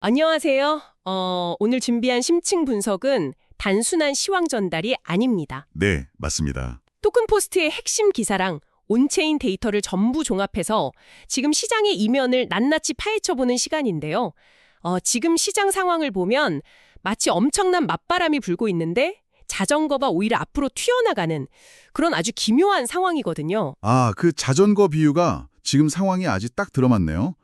안녕하세요. 오늘 준비한 심층 분석은 단순한 시황 전달이 아닙니다. 네, 맞습니다. 토큰포스트의 핵심 기사랑 온체인 데이터를 전부 종합해서 지금 시장의 이면을 낱낱이 파헤쳐보는 시간인데요. 지금 시장 상황을 보면 마치 엄청난 맞바람이 불고 있는데 자전거가 오히려 앞으로 튀어나가는 그런 아주 기묘한 상황이거든요. 아, 그 자전거 비유가 지금 상황에 아직 딱 들어맞네요.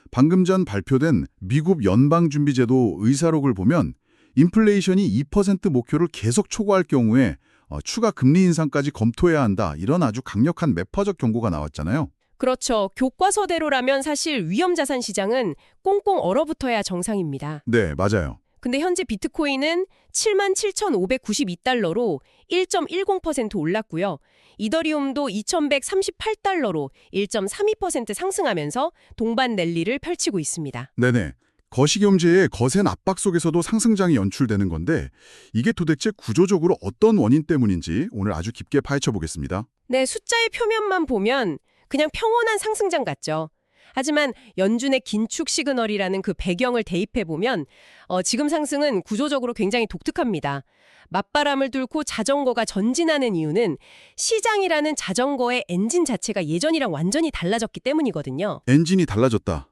방금 전 발표된 미국 연방준비제도 의사록을 보면 인플레이션이 2% 목표를 계속 초과할 경우에 추가 금리 인상까지 검토해야 한다. 이런 아주 강력한 매파적 경고가 나왔잖아요. 그렇죠. 교과서대로라면 사실 위험자산 시장은 꽁꽁 얼어붙어야 정상입니다. 네, 맞아요. 근데 현재 비트코인은 77,592달러로 1.10% 올랐고요. 이더리움도 2,138달러로 1.32% 상승하면서 동반 랠리를 펼치고 있습니다. 네네. 거시경제의 거센 압박 속에서도 상승장이 연출되는 건데 이게 도대체 구조적으로 어떤 원인 때문인지 오늘 아주 깊게 파헤쳐 보겠습니다. 네, 숫자의 표면만 보면 그냥 평온한 상승장 같죠. 하지만 연준의 긴축 시그널이라는 그 배경을 대입해보면 지금 상승은 구조적으로 굉장히 독특합니다. 맞바람을 뚫고 자전거가 전진하는 이유는 시장이라는 자전거의 엔진 자체가 예전이랑 완전히 달라졌기 때문이거든요. 엔진이 달라졌다.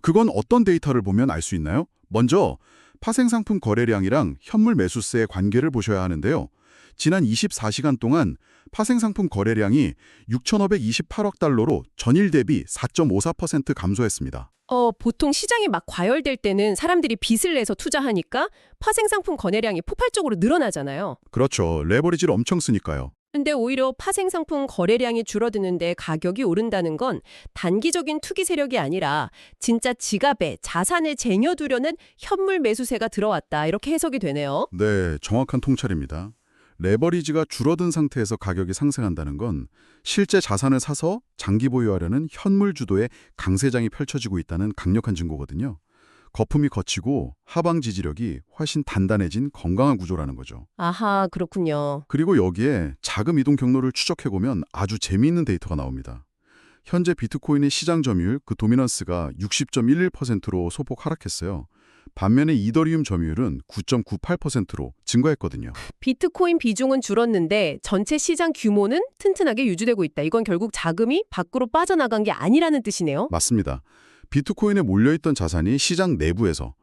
그건 어떤 데이터를 보면 알 수 있나요? 먼저 파생상품 거래량이랑 현물 매수세의 관계를 보셔야 하는데요. 지난 24시간 동안 파생상품 거래량이 6,528억 달러로 전일 대비 4.54% 감소했습니다. 보통 시장이 막 과열될 때는 사람들이 빚을 내서 투자하니까 파생상품 거래량이 폭발적으로 늘어나잖아요. 그렇죠. 레버리지를 엄청 쓰니까요. 근데 오히려 파생상품 거래량이 줄어드는데 가격이 오른다는 건 단기적인 투기 세력이 아니라 진짜 지갑에 자산을 쟁여두려는 현물 매수세가 들어왔다. 이렇게 해석이 되네요. 네, 정확한 통찰입니다. 레버리지가 줄어든 상태에서 가격이 상승한다는 건 실제 자산을 사서 장기 보유하려는 현물 주도의 강세장이 펼쳐지고 있다는 강력한 증거거든요. 거품이 거치고 하방 지지력이 훨씬 단단해진 건강한 구조라는 거죠. 아하, 그렇군요. 그리고 여기에 자금 이동 경로를 추적해보면 아주 재미있는 데이터가 나옵니다. 현재 비트코인의 시장 점유율, 그 도미넌스가 60.11%로 소폭 하락했어요. 반면에 이더리움 점유율은 9.98%로 증가했거든요. 비트코인 비중은 줄었는데 전체 시장 규모는 튼튼하게 유지되고 있다. 이건 결국 자금이 밖으로 빠져나간 게 아니라는 뜻이네요. 맞습니다. 비트코인에 몰려있던 자산이 시장 내부에서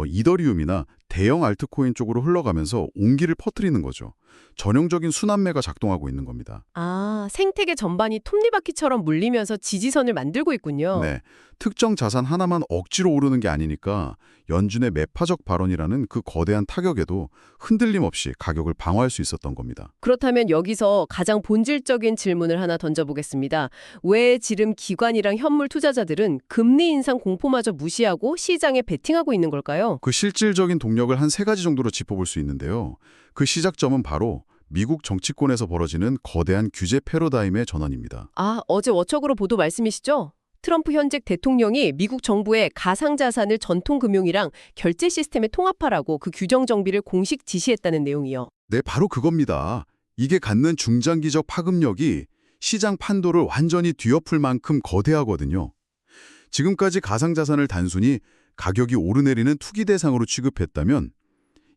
이더리움이나 대형 알트코인 쪽으로 흘러가면서 온기를 퍼뜨리는 거죠. 전형적인 순환매가 작동하고 있는 겁니다. 아, 생태계 전반이 톱니바퀴처럼 물리면서 지지선을 만들고 있군요. 네, 특정 자산 하나만 억지로 오르는 게 아니니까 연준의 매파적 발언이라는 그 거대한 타격에도 흔들림 없이 가격을 방어할 수 있었던 겁니다. 그렇다면 여기서 가장 본질적인 질문을 하나 던져보겠습니다. 왜 지름 기관이랑 현물 투자자들은 금리 인상 공포마저 무시하고 시장에 베팅하고 있는 걸까요? 그 실질적인 동력을 한 세 가지 정도로 짚어볼 수 있는데요. 그 시작점은 바로 미국 정치권에서 벌어지는 거대한 규제 패러다임의 전환입니다. 아, 어제 워처그로 보도 말씀이시죠? 트럼프 현직 대통령이 미국 정부에 가상자산을 전통금융이랑 결제 시스템에 통합하라고 그 규정 정비를 공식 지시했다는 내용이요. 네, 바로 그겁니다. 이게 갖는 중장기적 파급력이 시장 판도를 완전히 뒤엎을 만큼 거대하거든요. 지금까지 가상자산을 단순히 가격이 오르내리는 투기 대상으로 취급했다면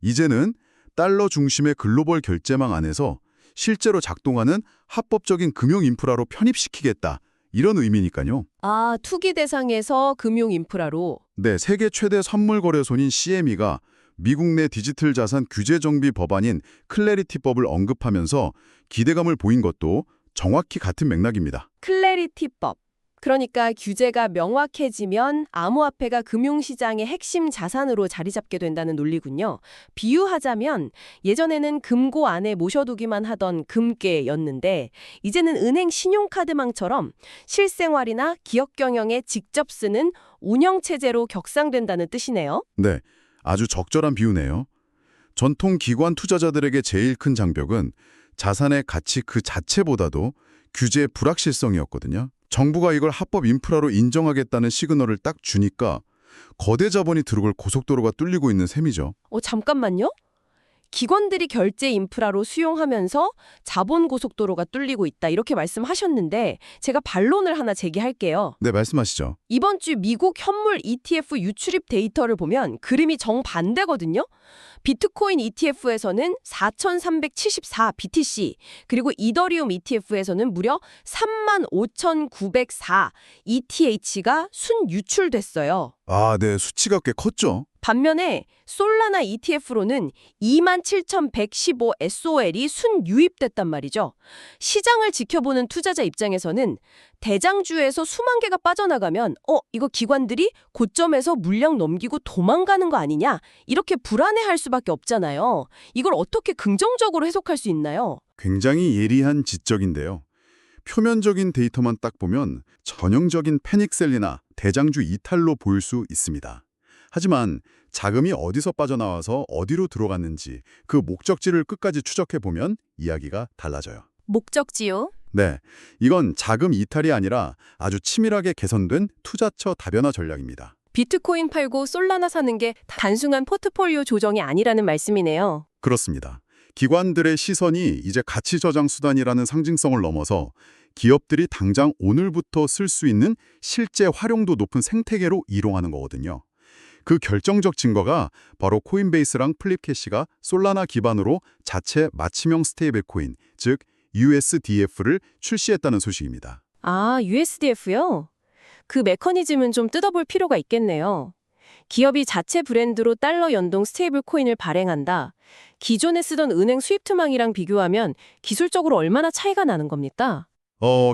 이제는 달러 중심의 글로벌 결제망 안에서 실제로 작동하는 합법적인 금융 인프라로 편입시키겠다. 이런 의미니까요. 아, 투기 대상에서 금융 인프라로. 네, 세계 최대 선물 거래소인 CME가 미국 내 디지털 자산 규제 정비 법안인 클래리티법을 언급하면서 기대감을 보인 것도 정확히 같은 맥락입니다. 클래리티법. 그러니까 규제가 명확해지면 암호화폐가 금융시장의 핵심 자산으로 자리 잡게 된다는 논리군요. 비유하자면 예전에는 금고 안에 모셔두기만 하던 금괴였는데 이제는 은행 신용카드망처럼 실생활이나 기업 경영에 직접 쓰는 운영체제로 격상된다는 뜻이네요. 네, 아주 적절한 비유네요. 전통 기관 투자자들에게 제일 큰 장벽은 자산의 가치 그 자체보다도 규제의 불확실성이었거든요. 정부가 이걸 합법 인프라로 인정하겠다는 시그널을 딱 주니까 거대 자본이 들어올 고속도로가 뚫리고 있는 셈이죠. 잠깐만요. 기관들이 결제 인프라로 수용하면서 자본 고속도로가 뚫리고 있다 이렇게 말씀하셨는데 제가 반론을 하나 제기할게요. 네, 말씀하시죠. 이번 주 미국 현물 ETF 유출입 데이터를 보면 그림이 정반대거든요. 비트코인 ETF에서는 4,374 BTC, 그리고 이더리움 ETF에서는 무려 35,904 ETH가 순유출됐어요. 아, 네, 수치가 꽤 컸죠. 반면에 솔라나 ETF로는 27,115 SOL이 순유입됐단 말이죠. 시장을 지켜보는 투자자 입장에서는 대장주에서 수만 개가 빠져나가면 이거 기관들이 고점에서 물량 넘기고 도망가는 거 아니냐 이렇게 불안해할 수밖에 없잖아요. 이걸 어떻게 긍정적으로 해석할 수 있나요? 굉장히 예리한 지적인데요. 표면적인 데이터만 딱 보면 전형적인 패닉셀리나 대장주 이탈로 보일 수 있습니다. 하지만 자금이 어디서 빠져나와서 어디로 들어갔는지 그 목적지를 끝까지 추적해보면 이야기가 달라져요. 목적지요? 네, 이건 자금 이탈이 아니라 아주 치밀하게 개선된 투자처 다변화 전략입니다. 비트코인 팔고 솔라나 사는 게 단순한 포트폴리오 조정이 아니라는 말씀이네요. 그렇습니다. 기관들의 시선이 이제 가치 저장 수단이라는 상징성을 넘어서 기업들이 당장 오늘부터 쓸 수 있는 실제 활용도 높은 생태계로 이동하는 거거든요. 그 결정적 증거가 바로 코인베이스랑 플립캐시가 솔라나 기반으로 자체 맞춤형 스테이블 코인, 즉 USDF를 출시했다는 소식입니다. 아, USDF요? 그 메커니즘은 좀 뜯어볼 필요가 있겠네요. 기업이 자체 브랜드로 달러 연동 스테이블 코인을 발행한다. 기존에 쓰던 은행 스위프트망이랑 비교하면 기술적으로 얼마나 차이가 나는 겁니까?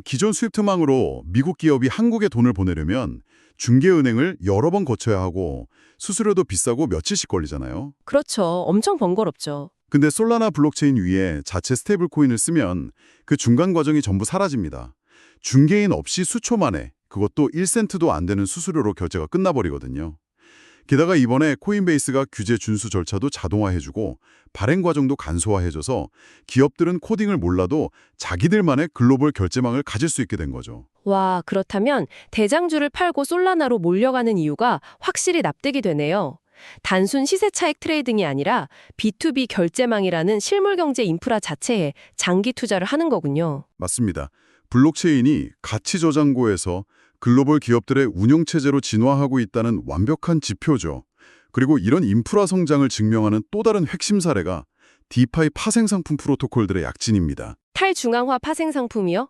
기존 스위프트망으로 미국 기업이 한국에 돈을 보내려면 중개은행을 여러 번 거쳐야 하고 수수료도 비싸고 며칠씩 걸리잖아요. 그렇죠. 엄청 번거롭죠. 근데 솔라나 블록체인 위에 자체 스테이블 코인을 쓰면 그 중간 과정이 전부 사라집니다. 중개인 없이 수초 만에 그것도 1센트도 안 되는 수수료로 결제가 끝나버리거든요. 게다가 이번에 코인베이스가 규제 준수 절차도 자동화해주고 발행 과정도 간소화해줘서 기업들은 코딩을 몰라도 자기들만의 글로벌 결제망을 가질 수 있게 된 거죠. 와, 그렇다면 대장주를 팔고 솔라나로 몰려가는 이유가 확실히 납득이 되네요. 단순 시세 차익 트레이딩이 아니라 B2B 결제망이라는 실물 경제 인프라 자체에 장기 투자를 하는 거군요. 맞습니다. 블록체인이 가치 저장고에서 글로벌 기업들의 운영체제로 진화하고 있다는 완벽한 지표죠. 그리고 이런 인프라 성장을 증명하는 또 다른 핵심 사례가 디파이 파생상품 프로토콜들의 약진입니다. 탈중앙화 파생 상품이요?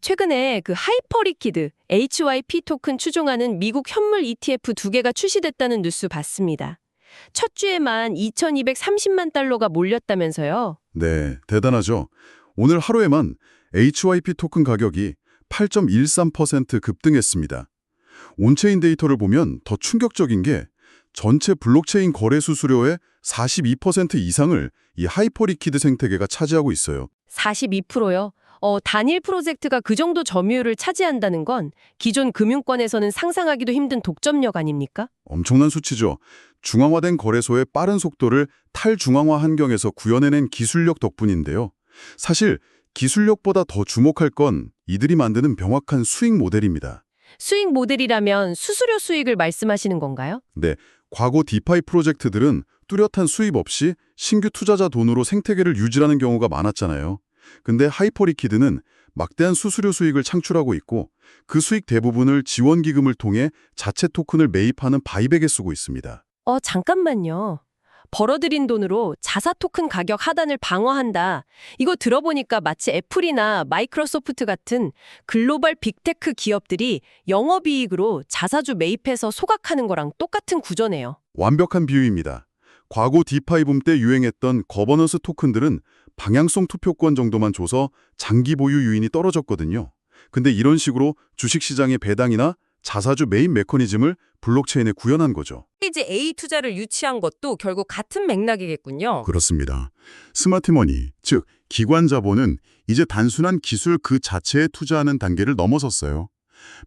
최근에 그 하이퍼리퀴드 HYP 토큰 추종하는 미국 현물 ETF 2개가 출시됐다는 뉴스 봤습니다. 첫 주에만 2,230만 달러가 몰렸다면서요? 네, 대단하죠. 오늘 하루에만 HYP 토큰 가격이 8.13% 급등했습니다. 온체인 데이터를 보면 더 충격적인 게 전체 블록체인 거래 수수료의 42% 이상을 이 하이퍼리퀴드 생태계가 차지하고 있어요. 42%요? 단일 프로젝트가 그 정도 점유율을 차지한다는 건 기존 금융권에서는 상상하기도 힘든 독점력 아닙니까? 엄청난 수치죠. 중앙화된 거래소의 빠른 속도를 탈중앙화 환경에서 구현해낸 기술력 덕분인데요. 사실 기술력보다 더 주목할 건 이들이 만드는 명확한 수익 모델입니다. 수익 모델이라면 수수료 수익을 말씀하시는 건가요? 네, 과거 디파이 프로젝트들은 뚜렷한 수입 없이 신규 투자자 돈으로 생태계를 유지하는 경우가 많았잖아요. 근데 하이퍼리퀴드는 막대한 수수료 수익을 창출하고 있고 그 수익 대부분을 지원기금을 통해 자체 토큰을 매입하는 바이백에 쓰고 있습니다. 잠깐만요. 벌어들인 돈으로 자사 토큰 가격 하단을 방어한다. 이거 들어보니까 마치 애플이나 마이크로소프트 같은 글로벌 빅테크 기업들이 영업이익으로 자사주 매입해서 소각하는 거랑 똑같은 구조네요. 완벽한 비유입니다. 과거 디파이 붐 때 유행했던 거버넌스 토큰들은 방향성 투표권 정도만 줘서 장기 보유 유인이 떨어졌거든요. 근데 이런 식으로 주식시장의 배당이나 자사주 매입 메커니즘을 블록체인에 구현한 거죠. 이제 A 투자를 유치한 것도 결국 같은 맥락이겠군요. 그렇습니다. 스마트머니, 즉 기관 자본은 이제 단순한 기술 그 자체에 투자하는 단계를 넘어섰어요.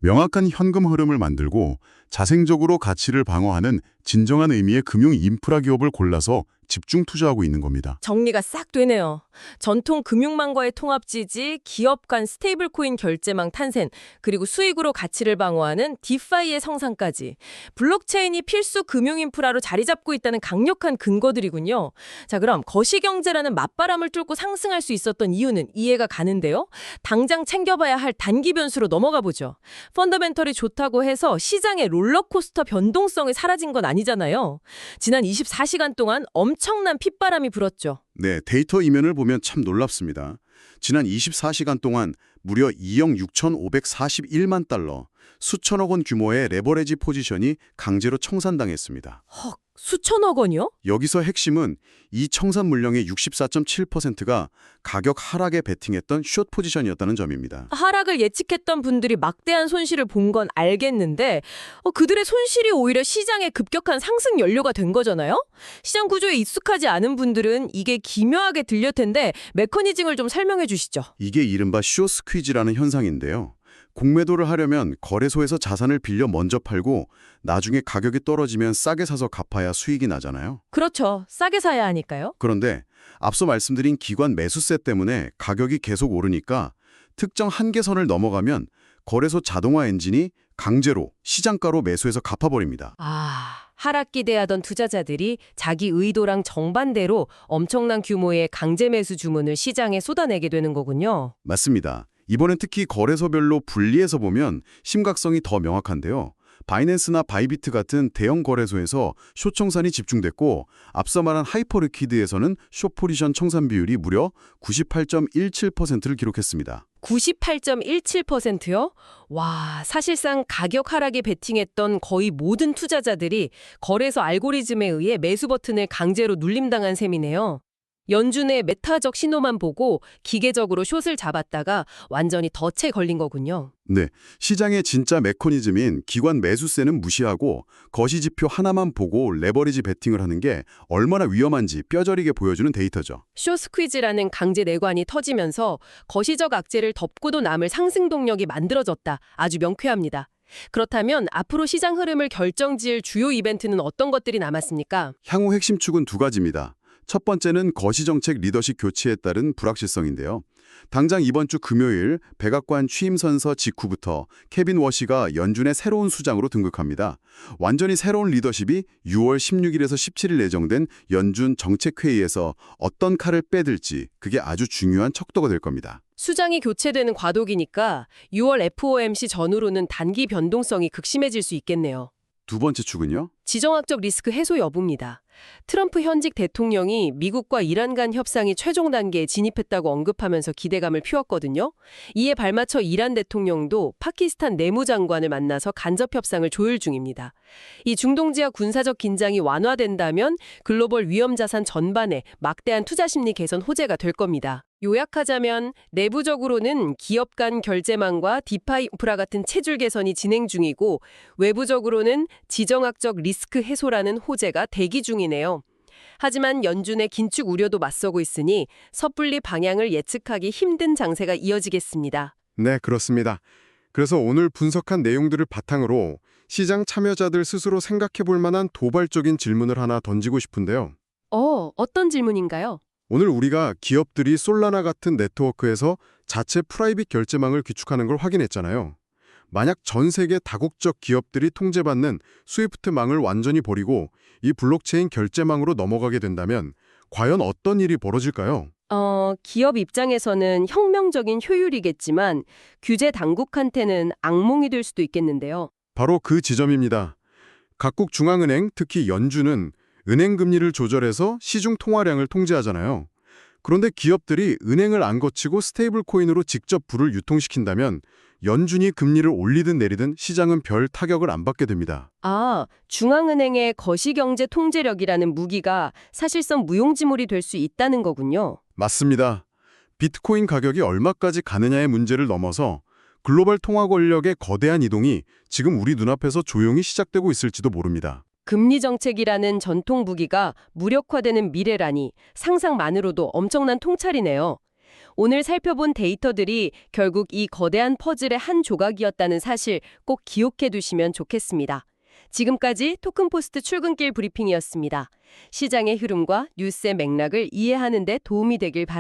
명확한 현금 흐름을 만들고 자생적으로 가치를 방어하는 진정한 의미의 금융 인프라 기업을 골라서 집중 투자하고 있는 겁니다. 정리가 싹 되네요. 전통 금융망과의 통합지지, 기업 간 스테이블 코인 결제망 탄생, 그리고 수익으로 가치를 방어하는 디파이의 성상까지. 블록체인이 필수 금융 인프라로 자리 잡고 있다는 강력한 근거들이군요. 자, 그럼 거시경제라는 맞바람을 뚫고 상승할 수 있었던 이유는 이해가 가는데요. 당장 챙겨봐야 할 단기 변수로 넘어가 보죠. 펀더멘털이 좋다고 해서 시장의 롤러코스터 변동성이 사라진 건 아니잖아요. 지난 24시간 동안 엄청난 핏바람이 불었죠. 네, 데이터 이면을 보면 참 놀랍습니다. 지난 24시간 동안 무려 2억 6,541만 달러, 수천억 원 규모의 레버리지 포지션이 강제로 청산당했습니다. 헉, 수천억 원이요? 여기서 핵심은 이 청산 물량의 64.7%가 가격 하락에 베팅했던 숏 포지션이었다는 점입니다. 하락을 예측했던 분들이 막대한 손실을 본 건 알겠는데 그들의 손실이 오히려 시장의 급격한 상승 연료가 된 거잖아요? 시장 구조에 익숙하지 않은 분들은 이게 기묘하게 들릴 텐데 메커니즘을 좀 설명해 주시죠. 이게 이른바 숏 스퀴즈라는 현상인데요. 공매도를 하려면 거래소에서 자산을 빌려 먼저 팔고 나중에 가격이 떨어지면 싸게 사서 갚아야 수익이 나잖아요. 그렇죠. 싸게 사야 하니까요. 그런데 앞서 말씀드린 기관 매수세 때문에 가격이 계속 오르니까 특정 한계선을 넘어가면 거래소 자동화 엔진이 강제로 시장가로 매수해서 갚아버립니다. 하락 기대하던 투자자들이 자기 의도랑 정반대로 엄청난 규모의 강제 매수 주문을 시장에 쏟아내게 되는 거군요. 맞습니다. 이번엔 특히 거래소별로 분리해서 보면 심각성이 더 명확한데요. 바이낸스나 바이비트 같은 대형 거래소에서 숏 청산이 집중됐고 앞서 말한 하이퍼리퀴드에서는 숏 포지션 청산 비율이 무려 98.17%를 기록했습니다. 98.17%요? 와, 사실상 가격 하락에 베팅했던 거의 모든 투자자들이 거래소 알고리즘에 의해 매수 버튼을 강제로 눌림당한 셈이네요. 연준의 메타적 신호만 보고 기계적으로 숏을 잡았다가 완전히 덫에 걸린 거군요. 네, 시장의 진짜 메커니즘인 기관 매수세는 무시하고 거시지표 하나만 보고 레버리지 베팅을 하는 게 얼마나 위험한지 뼈저리게 보여주는 데이터죠. 숏 스퀴즈라는 강제 내관이 터지면서 거시적 악재를 덮고도 남을 상승 동력이 만들어졌다. 아주 명쾌합니다. 그렇다면 앞으로 시장 흐름을 결정지을 주요 이벤트는 어떤 것들이 남았습니까? 향후 핵심 축은 두 가지입니다. 첫 번째는 거시정책 리더십 교체에 따른 불확실성인데요. 당장 이번 주 금요일 백악관 취임 선서 직후부터 케빈 워시가 연준의 새로운 수장으로 등극합니다. 완전히 새로운 리더십이 6월 16일에서 17일 예정된 연준 정책회의에서 어떤 칼을 빼들지 그게 아주 중요한 척도가 될 겁니다. 수장이 교체되는 과도기니까 6월 FOMC 전후로는 단기 변동성이 극심해질 수 있겠네요. 두 번째 축은요? 지정학적 리스크 해소 여부입니다. 트럼프 현직 대통령이 미국과 이란 간 협상이 최종 단계에 진입했다고 언급하면서 기대감을 피웠거든요. 이에 발맞춰 이란 대통령도 파키스탄 내무장관을 만나서 간접 협상을 조율 중입니다. 이 중동 지역 군사적 긴장이 완화된다면 글로벌 위험 자산 전반에 막대한 투자 심리 개선 호재가 될 겁니다. 요약하자면 내부적으로는 기업 간 결제망과 디파이 인프라 같은 체줄 개선이 진행 중이고 외부적으로는 지정학적 리스크 해소라는 호재가 대기 중이네요. 하지만 연준의 긴축 우려도 맞서고 있으니 섣불리 방향을 예측하기 힘든 장세가 이어지겠습니다. 네, 그렇습니다. 그래서 오늘 분석한 내용들을 바탕으로 시장 참여자들 스스로 생각해 볼 만한 도발적인 질문을 하나 던지고 싶은데요. 어떤 질문인가요? 오늘 우리가 기업들이 솔라나 같은 네트워크에서 자체 프라이빗 결제망을 구축하는 걸 확인했잖아요. 만약 전 세계 다국적 기업들이 통제받는 스위프트망을 완전히 버리고 이 블록체인 결제망으로 넘어가게 된다면 과연 어떤 일이 벌어질까요? 기업 입장에서는 혁명적인 효율이겠지만 규제 당국한테는 악몽이 될 수도 있겠는데요. 바로 그 지점입니다. 각국 중앙은행, 특히 연준은 은행 금리를 조절해서 시중 통화량을 통제하잖아요. 그런데 기업들이 은행을 안 거치고 스테이블 코인으로 직접 부를 유통시킨다면 연준이 금리를 올리든 내리든 시장은 별 타격을 안 받게 됩니다. 중앙은행의 거시경제 통제력이라는 무기가 사실상 무용지물이 될 수 있다는 거군요. 맞습니다. 비트코인 가격이 얼마까지 가느냐의 문제를 넘어서 글로벌 통화 권력의 거대한 이동이 지금 우리 눈앞에서 조용히 시작되고 있을지도 모릅니다. 금리 정책이라는 전통 무기가 무력화되는 미래라니 상상만으로도 엄청난 통찰이네요. 오늘 살펴본 데이터들이 결국 이 거대한 퍼즐의 한 조각이었다는 사실 꼭 기억해 두시면 좋겠습니다. 지금까지 토큰포스트 출근길 브리핑이었습니다. 시장의 흐름과 뉴스의 맥락을 이해하는 데 도움이 되길 바랍니다.